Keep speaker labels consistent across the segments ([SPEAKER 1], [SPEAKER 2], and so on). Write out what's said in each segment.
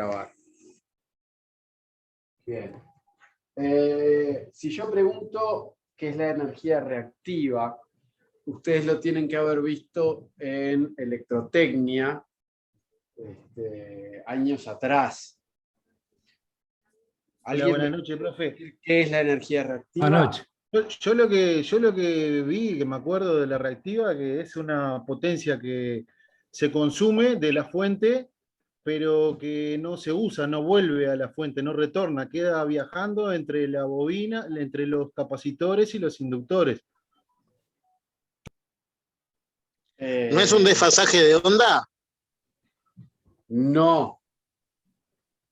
[SPEAKER 1] grabar. Bien. Si yo pregunto qué es la energía reactiva, ustedes lo tienen que haber visto en electrotecnia años atrás.
[SPEAKER 2] Hola, buenas noches, profe.
[SPEAKER 1] ¿Qué es la energía reactiva?
[SPEAKER 3] Buenas noches.
[SPEAKER 2] Yo lo que vi, que me acuerdo de la reactiva, que es una potencia que se consume de la fuente, pero que no se usa, no vuelve a la fuente, no retorna, queda viajando entre la bobina, entre los capacitores y los inductores.
[SPEAKER 4] ¿No es un desfasaje de onda?
[SPEAKER 1] No.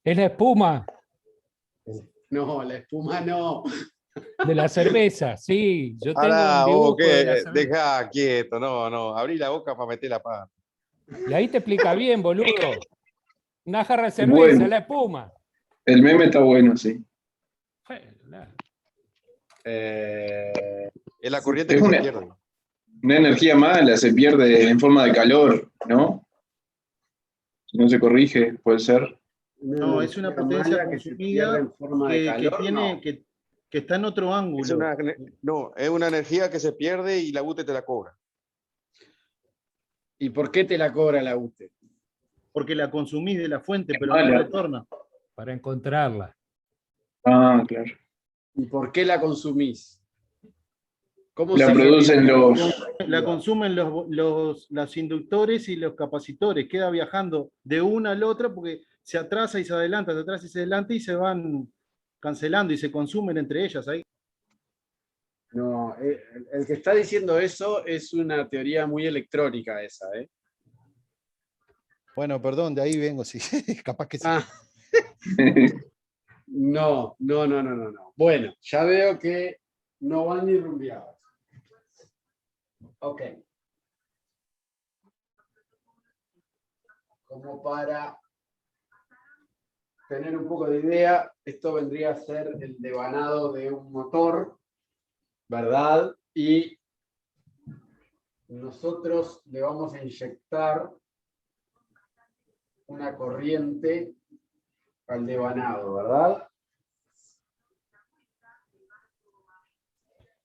[SPEAKER 3] Es la espuma
[SPEAKER 1] No, la espuma no.
[SPEAKER 3] de la cerveza, sí. Yo tengo
[SPEAKER 5] Ahora,
[SPEAKER 3] un dibujo
[SPEAKER 5] vos
[SPEAKER 3] de la
[SPEAKER 5] que
[SPEAKER 3] cerveza.
[SPEAKER 5] dejá quieto, no, abrí la boca para meter la pata.
[SPEAKER 3] Y ahí te explica bien, boludo. Una jarra de cerveza,
[SPEAKER 6] Bueno.
[SPEAKER 3] la espuma.
[SPEAKER 6] El meme está bueno, sí.
[SPEAKER 5] Es la corriente
[SPEAKER 6] Es
[SPEAKER 5] que se
[SPEAKER 6] una-
[SPEAKER 5] pierde.
[SPEAKER 6] Una energía mala se pierde en forma de calor, ¿no? Si no se corrige, puede ser.
[SPEAKER 2] No, es una potencia
[SPEAKER 1] mala que se pierde
[SPEAKER 2] consumida
[SPEAKER 1] en forma de calor, no.
[SPEAKER 2] que está en otro ángulo.
[SPEAKER 5] Es una energía que se pierde y la UTE te la cobra.
[SPEAKER 1] ¿Y por qué te la cobra la UTE?
[SPEAKER 2] Porque la consumís de la fuente, pero
[SPEAKER 6] mala.
[SPEAKER 2] no retorna.
[SPEAKER 3] Para encontrarla.
[SPEAKER 6] Ah, claro.
[SPEAKER 1] ¿Y por qué la consumís? ¿Cómo
[SPEAKER 6] La
[SPEAKER 1] se
[SPEAKER 6] producen
[SPEAKER 1] genera?
[SPEAKER 2] La consumen los inductores y los capacitores, queda viajando de una al otra porque se atrasa y se adelanta, se atrasa y se adelanta y se van cancelando y se consumen entre ellas ahí.
[SPEAKER 1] No, el que está diciendo eso es una teoría muy electrónica esa, ¿eh?
[SPEAKER 7] Bueno, perdón, de ahí vengo, sí. Capaz que sí.
[SPEAKER 1] Ah. No. Bueno, ya veo que no van ni rumbeados. Ok. Como para tener un poco de idea, esto vendría a ser el devanado de un motor, ¿verdad? Y nosotros le vamos a inyectar una corriente al devanado, ¿verdad?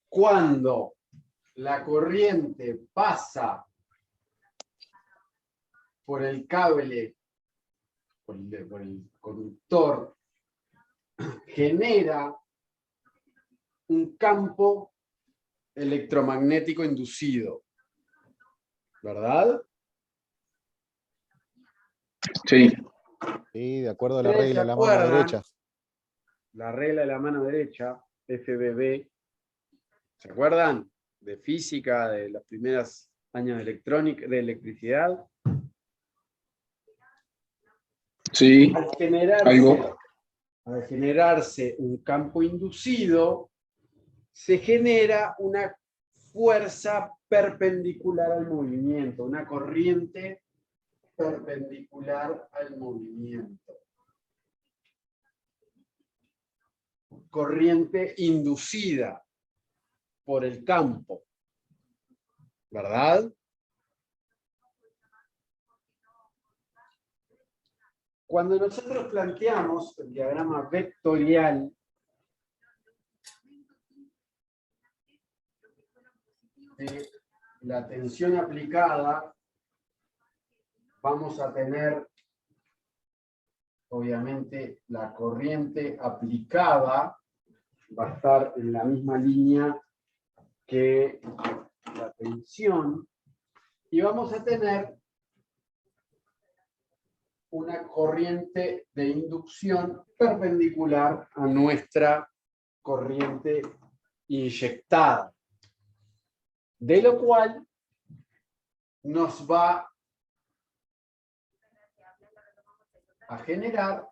[SPEAKER 1] Cuando la corriente pasa por el cable, por el conductor, genera un campo electromagnético inducido, ¿verdad?
[SPEAKER 6] Sí.
[SPEAKER 7] Sí, de acuerdo a la
[SPEAKER 1] ¿Ustedes
[SPEAKER 7] regla
[SPEAKER 1] se
[SPEAKER 7] de la mano
[SPEAKER 1] acuerdan?
[SPEAKER 7] derecha.
[SPEAKER 1] La regla de la mano derecha, FBB, ¿se acuerdan? De física, de los primeros años de electrónica, de electricidad.
[SPEAKER 6] Sí.
[SPEAKER 1] Al
[SPEAKER 6] Algo.
[SPEAKER 1] generarse un campo inducido, se genera una fuerza perpendicular al movimiento, una corriente perpendicular al movimiento. Corriente inducida por el campo, ¿verdad? Cuando nosotros planteamos el diagrama vectorial de la tensión aplicada, vamos a tener, obviamente, la corriente aplicada va a estar en la misma línea que la tensión, y vamos a tener una corriente de inducción perpendicular a nuestra corriente inyectada, de lo cual nos va a generar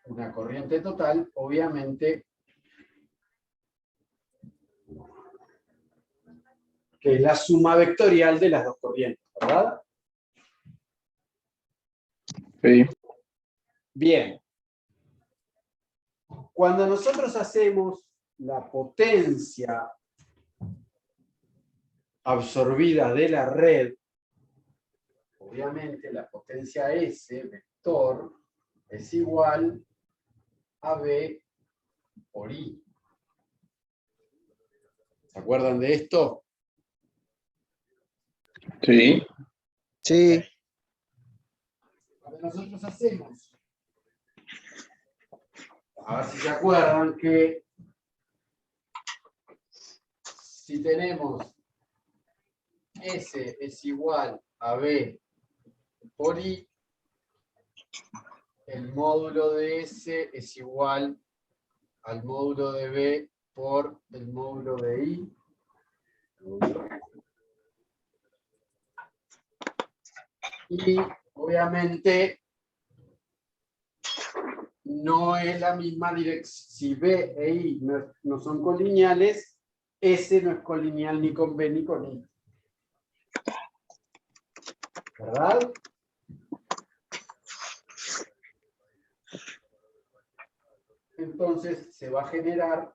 [SPEAKER 1] una corriente total, obviamente, que es la suma vectorial de las dos corrientes, ¿verdad?
[SPEAKER 6] Sí.
[SPEAKER 1] Bien. Cuando nosotros hacemos la potencia absorbida de la red, obviamente la potencia S, vector, es igual a B por I. ¿Se acuerdan de esto?
[SPEAKER 6] Sí.
[SPEAKER 8] Sí,
[SPEAKER 1] Lo que nosotros hacemos, a ver si se acuerdan que si tenemos S es igual a B por I, el módulo de S es igual al módulo de B por el módulo de I. Y obviamente no es la misma dirección. Si B e I no son colineales, S no es colineal ni con B ni con I. ¿Verdad? Entonces se va a generar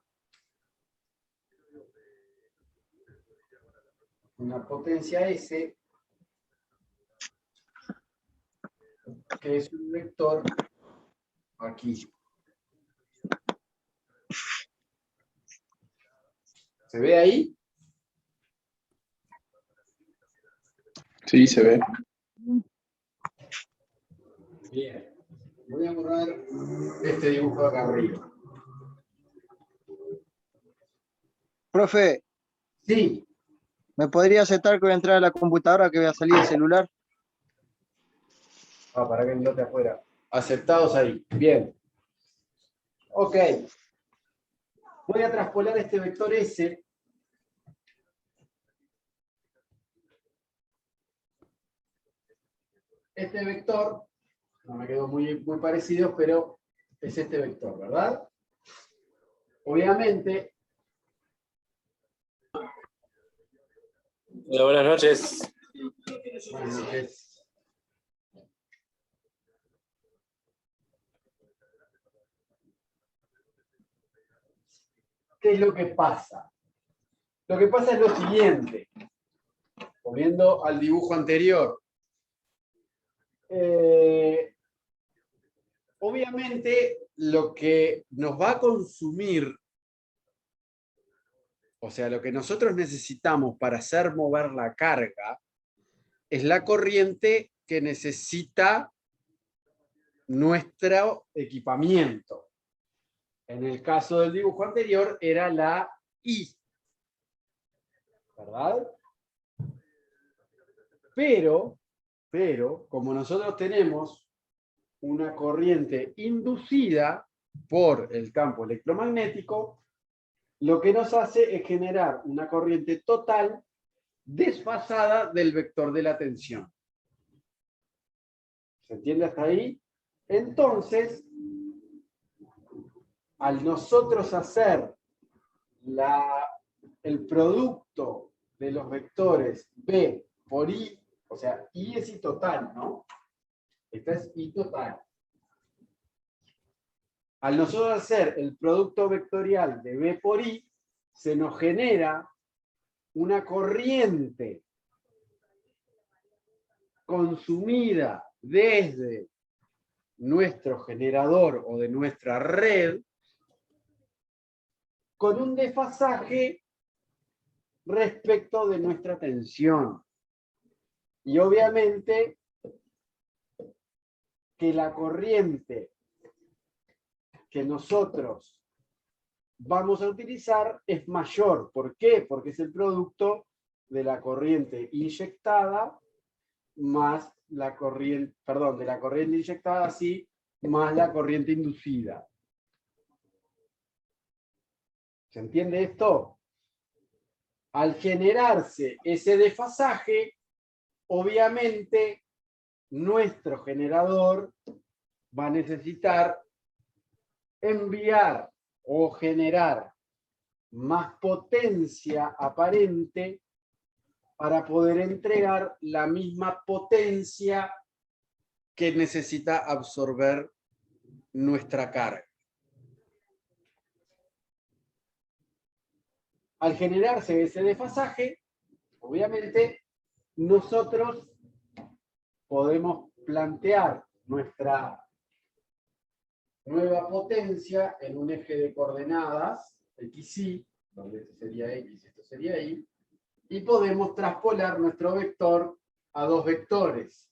[SPEAKER 1] una potencia S que es un vector aquí. ¿Se ve ahí?
[SPEAKER 6] Sí, se ve.
[SPEAKER 1] Bien. Voy a borrar este dibujo de acá arriba.
[SPEAKER 8] profe,
[SPEAKER 1] Sí.
[SPEAKER 8] ¿me podría aceptar que voy a entrar a la computadora que voy a salir del celular?
[SPEAKER 1] Para que no te afuera. Aceptados ahí. Bien. Ok. Voy a traspolar este vector S. Este vector, no me quedó muy parecido, pero es este vector, ¿verdad? Obviamente,
[SPEAKER 9] Hola, buenas noches.
[SPEAKER 1] bueno, ¿qué es lo que pasa? Lo que pasa es lo siguiente. Volviendo al dibujo anterior. Obviamente, lo que nos va a consumir, o sea, lo que nosotros necesitamos para hacer mover la carga, es la corriente que necesita nuestro equipamiento. En el caso del dibujo anterior era la I. ¿Verdad? Pero, como nosotros tenemos una corriente inducida por el campo electromagnético, lo que nos hace es generar una corriente total desfasada del vector de la tensión. ¿Se entiende hasta ahí? Entonces, al nosotros hacer el producto de los vectores B por I, o sea, I es I total, ¿no? Esta es I total. Al nosotros hacer el producto vectorial de B por I, se nos genera una corriente consumida desde nuestro generador o de nuestra red con un desfasaje respecto de nuestra tensión. Y obviamente que la corriente que nosotros vamos a utilizar es mayor. ¿Por qué? Porque es el producto de la corriente inyectada más la corriente, perdón, de la corriente inyectada, sí, más la corriente inducida. ¿Se entiende esto? Al generarse ese desfasaje, obviamente nuestro generador va a necesitar enviar o generar más potencia aparente para poder entregar la misma potencia que necesita absorber nuestra carga. Al generarse ese desfasaje, obviamente, nosotros podemos plantear nuestra nueva potencia en un eje de coordenadas, XY, donde esto sería X y esto sería Y, y podemos traspolar nuestro vector a dos vectores,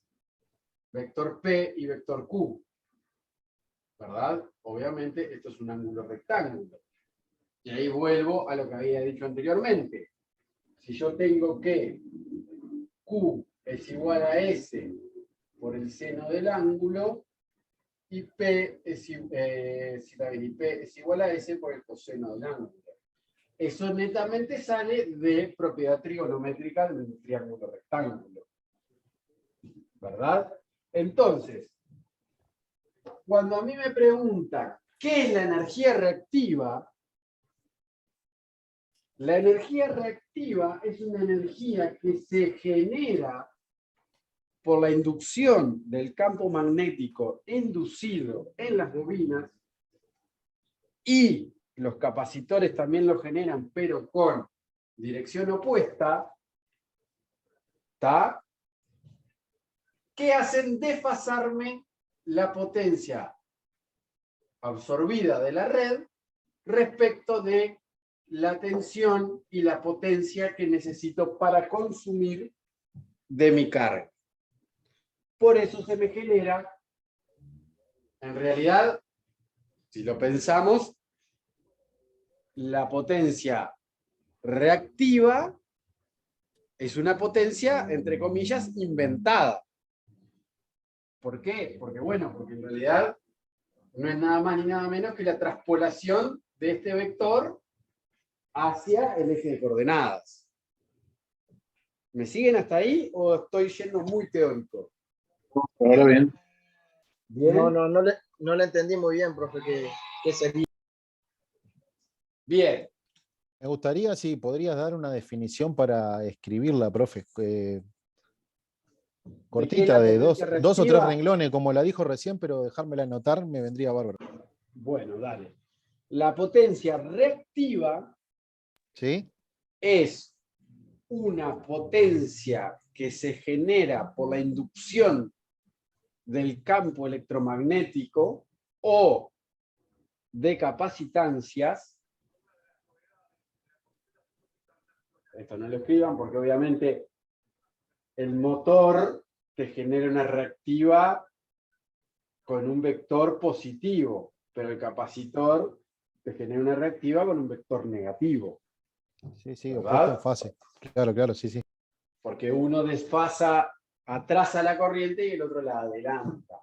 [SPEAKER 1] vector P y vector Q. ¿Verdad? Obviamente esto es un ángulo rectángulo. Y ahí vuelvo a lo que había dicho anteriormente. Si yo tengo que Q es igual a S por el seno del ángulo, y P es igual a S por el coseno del ángulo. Eso netamente sale de propiedad trigonométrica del triángulo rectángulo. ¿Verdad? Entonces, cuando a mí me preguntan ¿qué es la energía reactiva? La energía reactiva es una energía que se genera por la inducción del campo magnético inducido en las bobinas, y los capacitores también lo generan, pero con dirección opuesta, ¿está? Que hacen desfasarme la potencia absorbida de la red respecto de la tensión y la potencia que necesito para consumir de mi carga. Por eso se me genera, en realidad, si lo pensamos, la potencia reactiva es una potencia, entre comillas, inventada. ¿Por qué? Porque en realidad no es nada más ni nada menos que la traspolación de este vector hacia el eje de coordenadas. ¿Me siguen hasta ahí o estoy yendo muy teórico?
[SPEAKER 6] Ahora bien.
[SPEAKER 1] ¿Bien?
[SPEAKER 8] No le entendí muy bien, profe, qué sería.
[SPEAKER 1] Bien.
[SPEAKER 7] Me gustaría, si podrías dar una definición para escribirla, profe. Cortita, de dos o tres renglones, como la dijo recién, pero dejármela anotar me vendría bárbaro.
[SPEAKER 1] Bueno, dale. La potencia reactiva,
[SPEAKER 7] ¿sí?,
[SPEAKER 1] es una potencia que se genera por la inducción del campo electromagnético o de capacitancias. Esto no lo escriban porque obviamente el motor te genera una reactiva con un vector positivo, pero el capacitor te genera una reactiva con un vector negativo.
[SPEAKER 7] Sí,
[SPEAKER 1] ¿verdad?
[SPEAKER 7] opuesto en fase. Claro, sí.
[SPEAKER 1] Porque uno desfasa, atrasa la corriente y el otro la adelanta.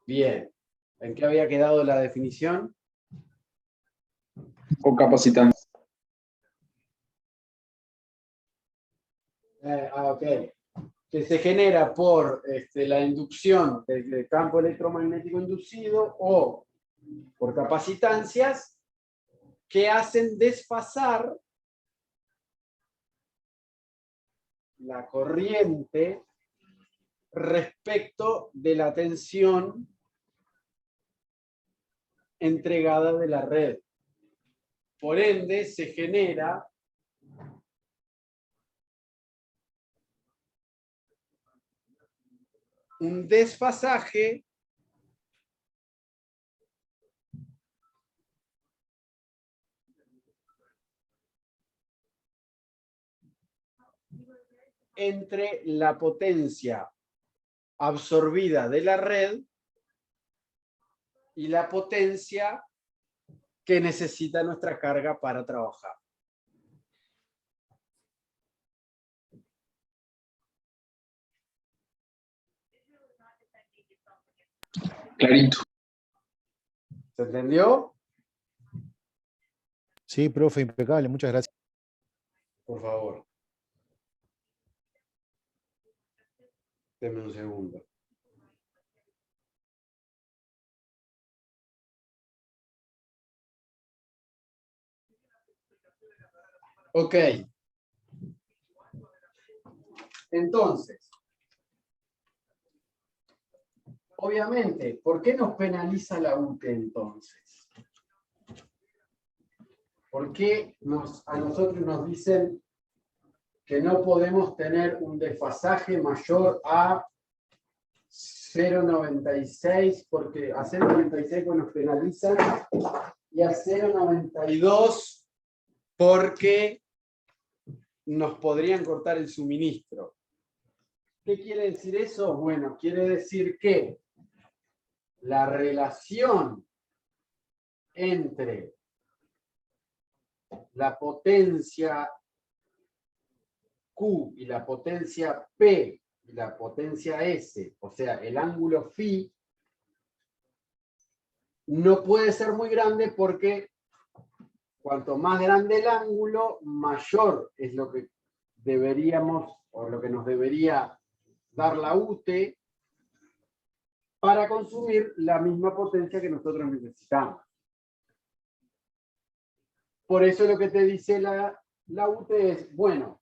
[SPEAKER 1] Bien. ¿En qué había quedado la definición?
[SPEAKER 6] O capacitante.
[SPEAKER 1] Ok. Que se genera por la inducción del campo electromagnético inducido o por capacitancias que hacen desfasar la corriente respecto de la tensión entregada de la red. Por ende, se genera un desfasaje entre la potencia absorbida de la red y la potencia que necesita nuestra carga para trabajar.
[SPEAKER 6] Clarito.
[SPEAKER 1] ¿Se entendió?
[SPEAKER 7] Sí, profe, impecable, muchas gracias.
[SPEAKER 1] Por favor. Deme un segundo. Ok. Entonces, obviamente, ¿por qué nos penaliza la UTE entonces? ¿Por qué a nosotros nos dicen que no podemos tener un desfasaje mayor a 0,96, porque a 0,96 pues nos penalizan, y a 0,92 porque nos podrían cortar el suministro. ¿Qué quiere decir eso? Bueno, quiere decir que la relación entre la potencia Q y la potencia P y la potencia S, o sea, el ángulo φ, no puede ser muy grande porque cuanto más grande el ángulo, mayor es lo que deberíamos, o lo que nos debería dar la UT para consumir la misma potencia que nosotros necesitamos. Por eso lo que te dice la UT es, bueno,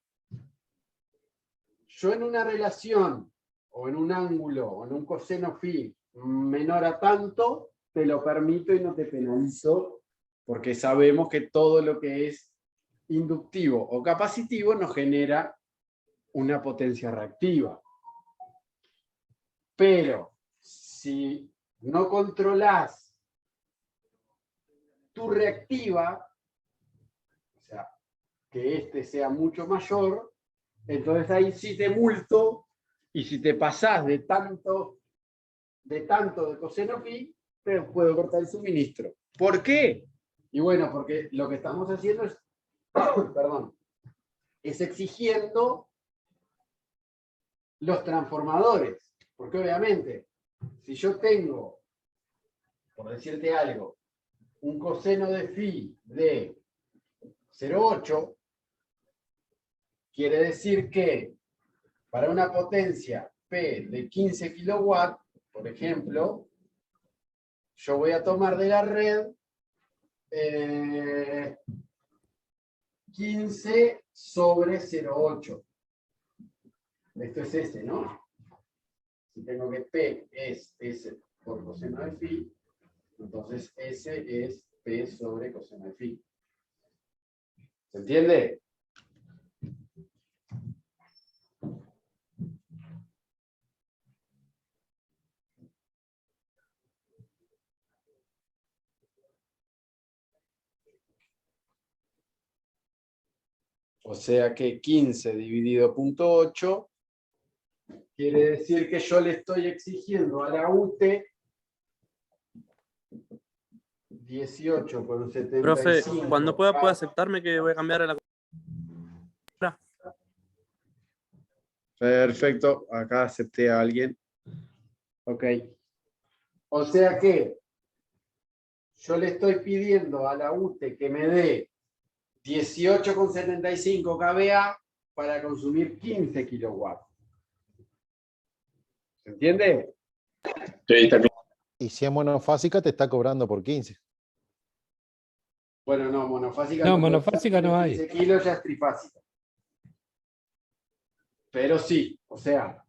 [SPEAKER 1] yo en una relación, o en un ángulo, o en un coseno φ menor a tanto, te lo permito y no te penalizo, porque sabemos que todo lo que es inductivo o capacitivo nos genera una potencia reactiva. Pero si no controlás tu reactiva, o sea, que este sea mucho mayor, entonces ahí sí te multo, y si te pasás de tanto de coseno φ, te puedo cortar el suministro. ¿Por qué? Y bueno, porque lo que estamos haciendo es, perdón, es exigiendo los transformadores. Porque obviamente, si yo tengo, por decirte algo, un coseno de φ de 0,8, quiere decir que para una potencia P de 15 kilowatts, por ejemplo, yo voy a tomar de la red 15 sobre 0,8. Esto es S, ¿no? Si tengo que P es S por coseno de φ, entonces S es P sobre coseno de φ. ¿Se entiende? O sea que 15 dividido 0,8 quiere decir que yo le estoy exigiendo a la UT 18 por un 75.
[SPEAKER 9] Profe, cuando pueda aceptarme que voy a cambiar a la...
[SPEAKER 1] Perfecto, acá acepté a alguien. Ok. O sea que yo le estoy pidiendo a la UTE que me dé 18,75 kVA para consumir 15 kilowatts. ¿Se entiende?
[SPEAKER 6] Sí, está bien.
[SPEAKER 7] Y si es monofásica, te está cobrando por 15.
[SPEAKER 1] Bueno, no, monofásica
[SPEAKER 3] No,
[SPEAKER 1] no,
[SPEAKER 3] monofásica no hay.
[SPEAKER 1] 15 kilos ya es trifásica. Pero sí, o sea,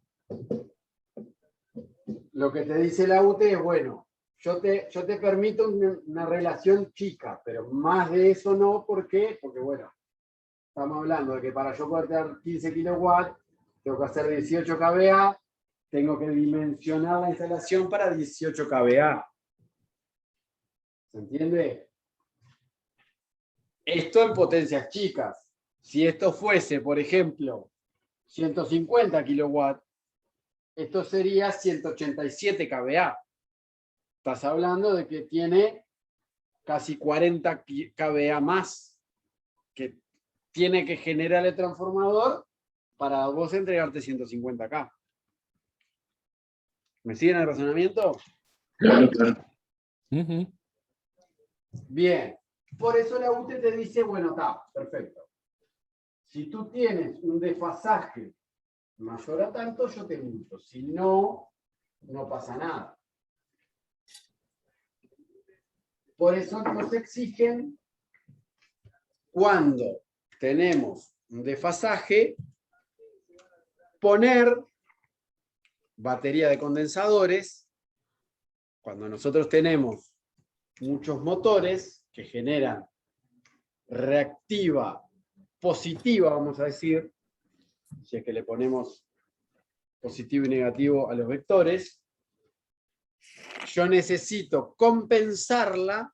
[SPEAKER 1] lo que te dice la UTE es, bueno, yo te permito una relación chica, pero más de eso no, ¿por qué? Porque, bueno, estamos hablando de que para yo poder dar 15 kilowatts, tengo que hacer 18 kVA, tengo que dimensionar la instalación para 18 kVA. ¿Se entiende? Esto en potencias chicas. Si esto fuese, por ejemplo, 150 kilowatts, esto sería 187 kVA. Estás hablando de que tiene casi 40 kVA más que tiene que generar el transformador para vos entregarte 150K. ¿Me siguen el razonamiento?
[SPEAKER 6] Claro, claro.
[SPEAKER 3] Ujú.
[SPEAKER 1] Bien. Por eso la UTE te dice, bueno, está, perfecto. Si tú tienes un desfasaje mayor a tanto, yo te multo. Si no, no pasa nada. Por eso nos exigen, cuando tenemos un desfasaje, poner batería de condensadores. Cuando nosotros tenemos muchos motores que generan reactiva positiva, vamos a decir, si es que le ponemos positivo y negativo a los vectores, yo necesito compensarla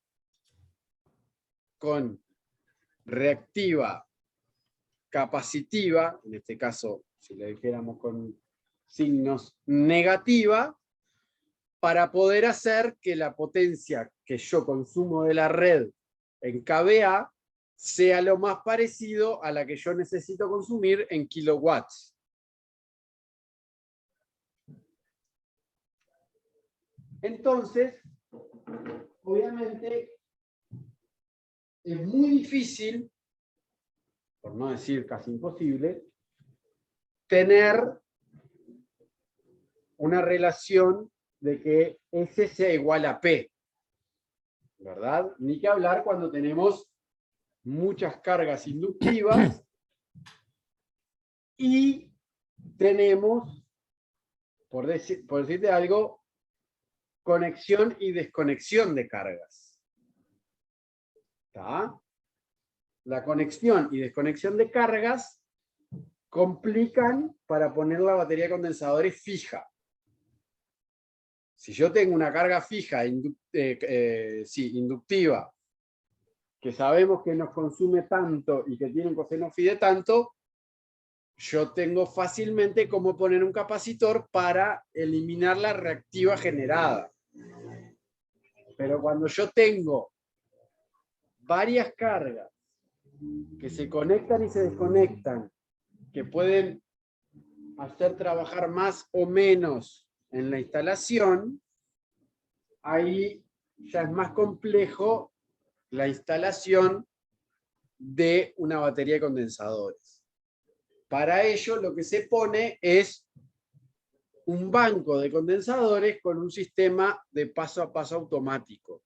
[SPEAKER 1] con reactiva capacitiva, en este caso, si le dijéramos con signos negativa, para poder hacer que la potencia que yo consumo de la red en kVA sea lo más parecido a la que yo necesito consumir en kilowatts. Entonces, obviamente, es muy difícil, por no decir casi imposible, tener una relación de que S sea igual a P, ¿verdad? Ni que hablar cuando tenemos muchas cargas inductivas y tenemos, por decirte algo, conexión y desconexión de cargas. ¿Está? La conexión y desconexión de cargas complican para poner la batería de condensadores fija. Si yo tengo una carga fija, inductiva, que sabemos que nos consume tanto y que tiene un coseno phi de tanto, yo tengo fácilmente cómo poner un capacitor para eliminar la reactiva generada. Pero cuando yo tengo varias cargas que se conectan y se desconectan, que pueden hacer trabajar más o menos en la instalación, ahí ya es más complejo la instalación de una batería de condensadores. Para ello lo que se pone es un banco de condensadores con un sistema de paso a paso automático.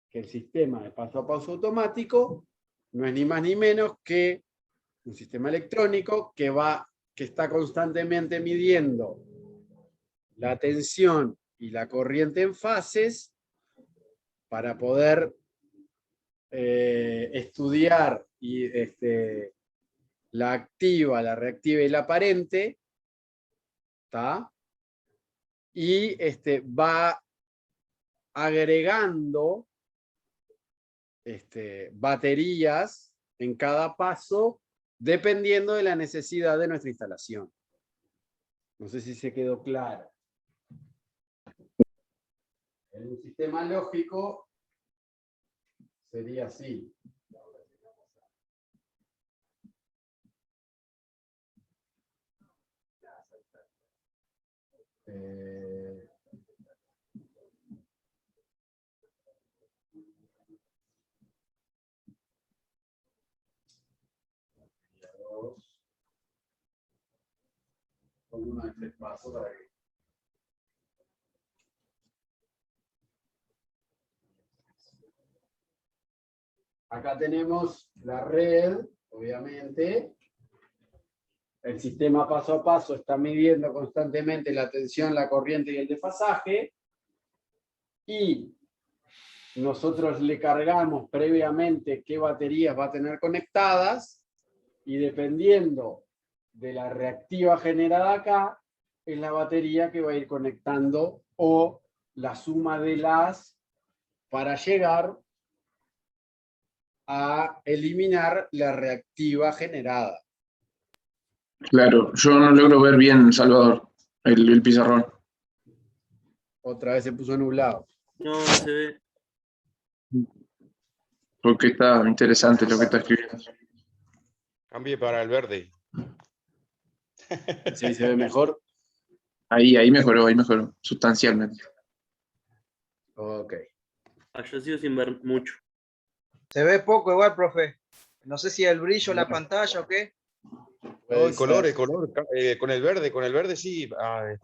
[SPEAKER 1] Que el sistema de paso a paso automático no es ni más ni menos que un sistema electrónico que está constantemente midiendo la tensión y la corriente en fases para poder estudiar la activa, la reactiva y la aparente, ¿tá? Y va agregando baterías en cada paso dependiendo de la necesidad de nuestra instalación. No sé si se quedó claro. En un sistema lógico sería así. Con uno de tres pasos para que... Acá tenemos la red, obviamente. El sistema paso a paso está midiendo constantemente la tensión, la corriente y el desfasaje. Y nosotros le cargamos previamente qué baterías va a tener conectadas. Y dependiendo de la reactiva generada acá, es la batería que va a ir conectando o la suma de las para llegar a eliminar la reactiva generada.
[SPEAKER 6] Claro, yo no logro ver bien, Salvador, el pizarrón.
[SPEAKER 1] Otra vez se puso nublado.
[SPEAKER 9] No se ve.
[SPEAKER 6] Porque está interesante lo que está escribiendo.
[SPEAKER 5] Cambie para el verde.
[SPEAKER 1] ¿Sí se ve mejor?
[SPEAKER 6] Ahí mejoró, sustancialmente.
[SPEAKER 1] Ok.
[SPEAKER 9] Yo sigo sin ver mucho.
[SPEAKER 8] Se ve poco igual, profe. No sé si el brillo, la pantalla o qué.
[SPEAKER 5] No, el color, con el verde sí,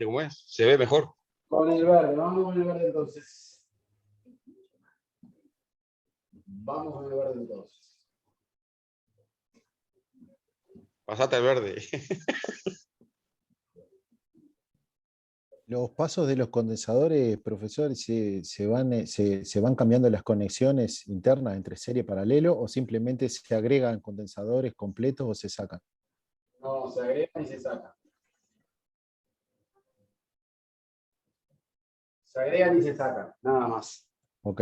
[SPEAKER 5] ¿cómo es? Se ve mejor.
[SPEAKER 1] Con el verde, vamos con el verde entonces. Vamos con el verde entonces.
[SPEAKER 5] Pasate al verde.
[SPEAKER 7] Los pasos de los condensadores, profesor, ¿se van cambiando las conexiones internas entre serie y paralelo o simplemente se agregan condensadores completos o se sacan?
[SPEAKER 1] No, se agregan y se sacan. Se agregan y se sacan, nada más.
[SPEAKER 7] Ok.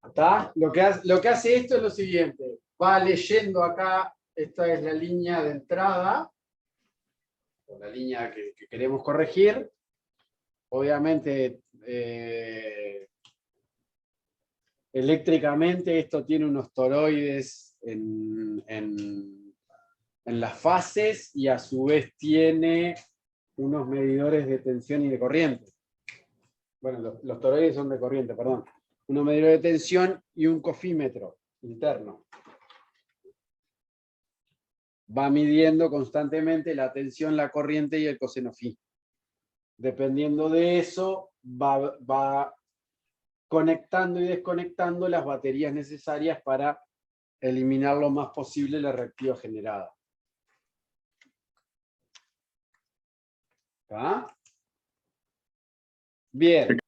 [SPEAKER 1] ¿Está? Lo que hace esto es lo siguiente. Va leyendo acá, esta es la línea de entrada, o la línea que queremos corregir. Obviamente, eléctricamente esto tiene unos toroides en las fases y a su vez tiene unos medidores de tensión y de corriente. Bueno, los toroides son de corriente, perdón. Unos medidores de tensión y un cofímetro interno. Va midiendo constantemente la tensión, la corriente y el coseno phi. Dependiendo de eso, va conectando y desconectando las baterías necesarias para eliminar lo más posible la reactiva generada. ¿Está? Bien.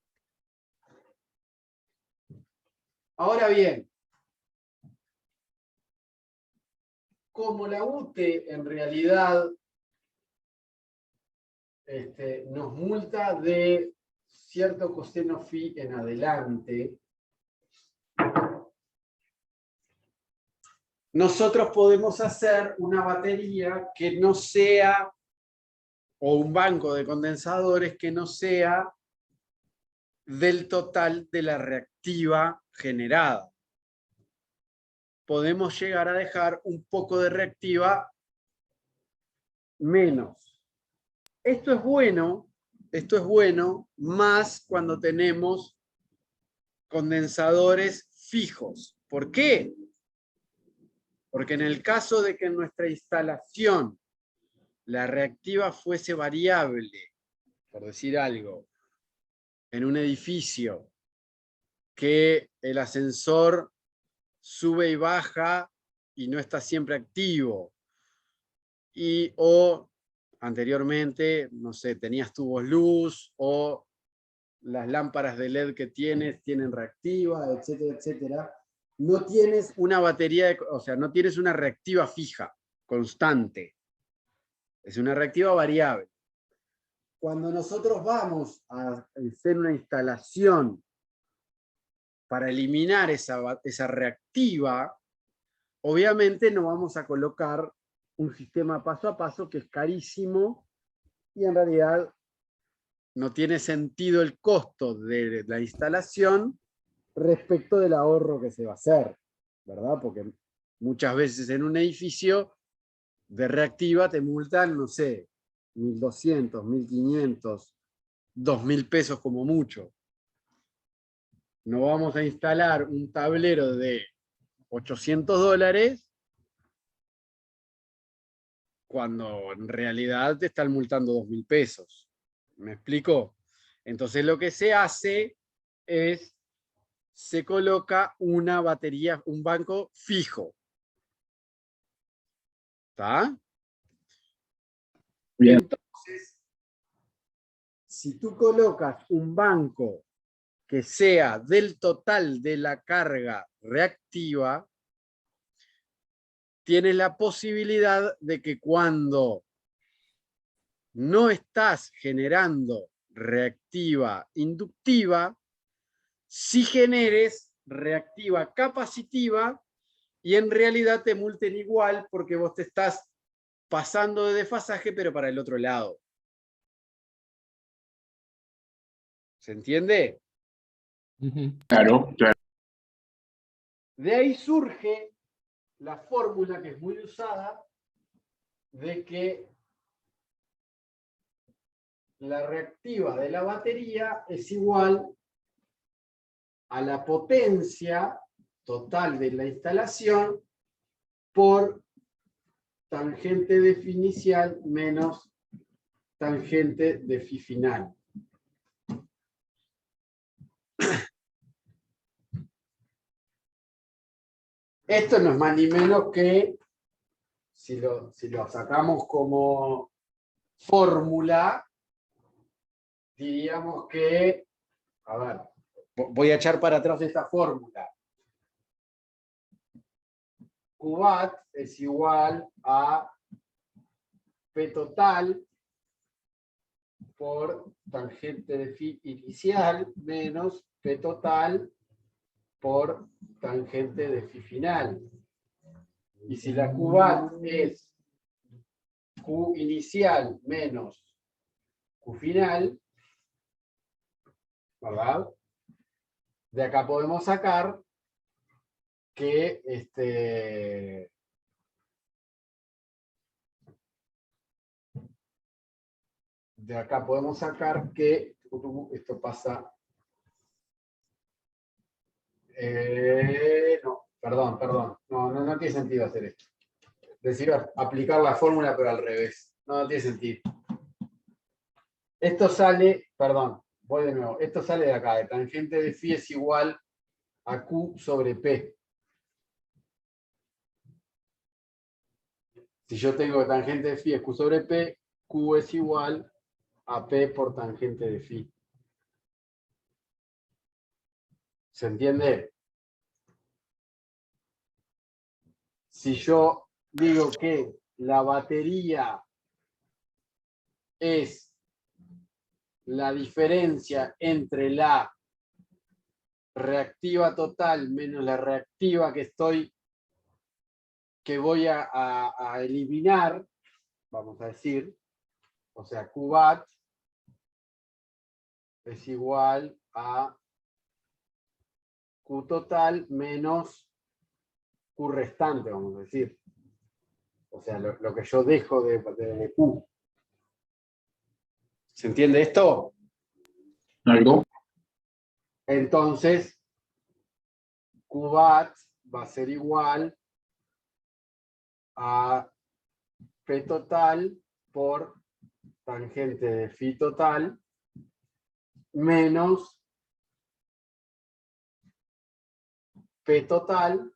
[SPEAKER 1] Ahora bien, como la UTE en realidad nos multa de cierto coseno phi en adelante, nosotros podemos hacer una batería que no sea, o un banco de condensadores que no sea del total de la reactiva generada. Podemos llegar a dejar un poco de reactiva menos. Esto es bueno más cuando tenemos condensadores fijos. ¿Por qué? Porque en el caso de que en nuestra instalación la reactiva fuese variable, por decir algo, en un edificio que el ascensor sube y baja y no está siempre activo, o anteriormente, no sé, tenías tubos luz, o las lámparas de LED que tienen reactiva, etcétera, etcétera, no tienes una batería, o sea, no tienes una reactiva fija, constante. Es una reactiva variable. Cuando nosotros vamos a hacer una instalación para eliminar esa reactiva, obviamente no vamos a colocar un sistema paso a paso que es carísimo y en realidad no tiene sentido el costo de la instalación respecto del ahorro que se va a hacer, ¿verdad? Porque muchas veces en un edificio de reactiva te multan, no sé, 1.200, 1.500, 2.000 pesos como mucho. No vamos a instalar un tablero de $800 cuando en realidad te están multando 2.000 pesos. ¿Me explico? Entonces lo que se hace es, se coloca una batería, un banco fijo. ¿Está?
[SPEAKER 6] Bien.
[SPEAKER 1] Entonces, si tú colocas un banco que sea del total de la carga reactiva, tienes la posibilidad de que cuando no estás generando reactiva inductiva, sí generes reactiva capacitiva y en realidad te multen igual porque vos te estás pasando de desfasaje pero para el otro lado. ¿Se entiende?
[SPEAKER 6] Claro, claro.
[SPEAKER 1] De ahí surge la fórmula que es muy usada de que la reactiva de la batería es igual a la potencia total de la instalación por tangente de phi inicial menos tangente de phi final. Esto no es más ni menos que, si lo sacamos como fórmula, diríamos que, a ver, voy a echar para atrás esta fórmula. Qbat es igual a P total por tangente de phi inicial menos P total por tangente de phi final. Y si la Qbat es Q inicial menos Q final, ¿verdad? De acá podemos sacar que esto pasa. No, perdón. No tiene sentido hacer esto. Decir, aplicar la fórmula, pero al revés. No tiene sentido. Esto sale, perdón, voy de nuevo. Esto sale de acá, de tangente de phi es igual a Q sobre P. Si yo tengo que tangente de phi es Q sobre P, Q es igual a P por tangente de phi. ¿Se entiende? Si yo digo que la batería es la diferencia entre la reactiva total menos la reactiva que voy a eliminar, vamos a decir, o sea, Qbat es igual a Q total menos Q restante, vamos a decir. O sea, lo que yo dejo de Q. ¿Se entiende esto?
[SPEAKER 6] ¿Algo?
[SPEAKER 1] Entonces, Qbat va a ser igual a P total por tangente de phi total menos P total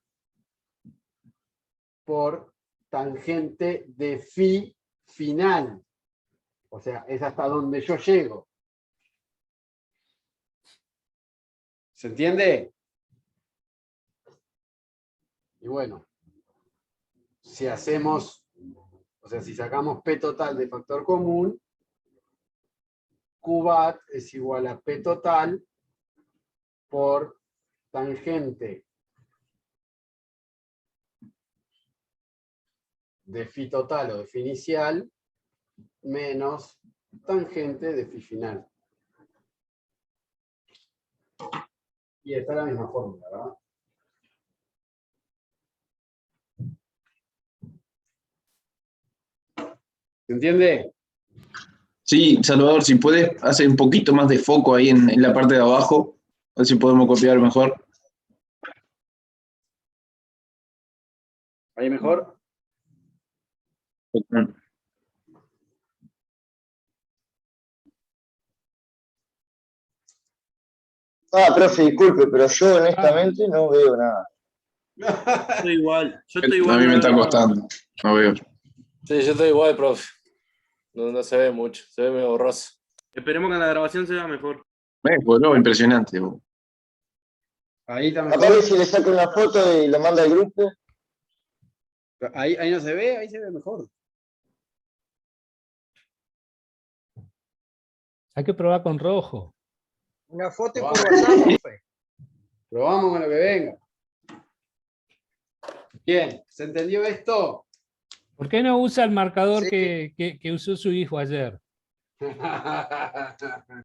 [SPEAKER 1] por tangente de phi final. O sea, es hasta donde yo llego. ¿Se entiende? Y bueno, si hacemos, o sea, si sacamos P total de factor común, Qbat es igual a P total por tangente de phi total o de phi inicial menos tangente de phi final. Y esta es la misma fórmula, ¿verdad? ¿Se entiende?
[SPEAKER 6] Sí, Salvador, si puedes hacer un poquito más de foco ahí en la parte de abajo, a ver si podemos copiar mejor.
[SPEAKER 1] ¿Ahí mejor?
[SPEAKER 10] Profe, disculpe, pero yo honestamente no veo nada.
[SPEAKER 9] Estoy igual. Yo estoy
[SPEAKER 6] A
[SPEAKER 9] igual.
[SPEAKER 6] mí me está costando, no veo.
[SPEAKER 11] Sí, yo estoy igual, profe. No se ve mucho, se ve medio borroso.
[SPEAKER 9] Esperemos que en la grabación se vea mejor.
[SPEAKER 6] Boludo, impresionante.
[SPEAKER 1] Ahí está
[SPEAKER 10] Acá
[SPEAKER 1] mejor.
[SPEAKER 10] si le saco una foto y lo manda al grupo.
[SPEAKER 1] Ahí no se ve, ahí se ve mejor.
[SPEAKER 3] Hay que probar con rojo.
[SPEAKER 8] Una foto y por WhatsApp, profe.
[SPEAKER 1] Probamos con lo que venga. Bien, ¿se entendió esto?
[SPEAKER 3] ¿Por qué no usa el marcador
[SPEAKER 8] Sí.
[SPEAKER 3] que usó su hijo ayer?